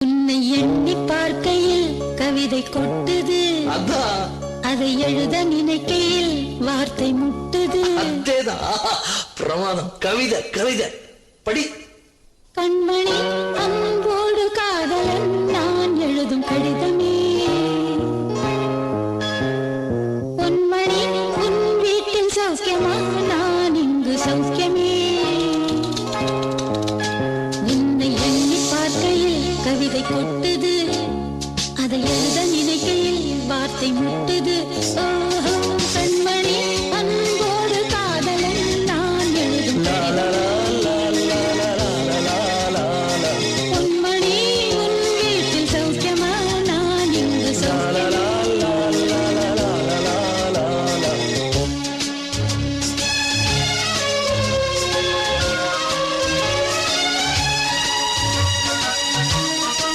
உன்னை எண்ணி பார்க்கையில் கவிதை கொட்டுது, அதை எழுத நினைக்கையில் வார்த்தை முட்டுது. பிரமாதம். கவிதை கவிதை படி. கண்மணி அன்போடு காதலன் நான் எழுதும் கடிதமே, பொன்மணி உன் வீட்டில் சௌக்கியமா, நான் இங்கு சௌக்கியமே. உன்னை எண்ணி பார்க்கையில் கவிதை கொட்டுது, அதை எழுத நினைக்கையில் வார்த்தை முட்டுது.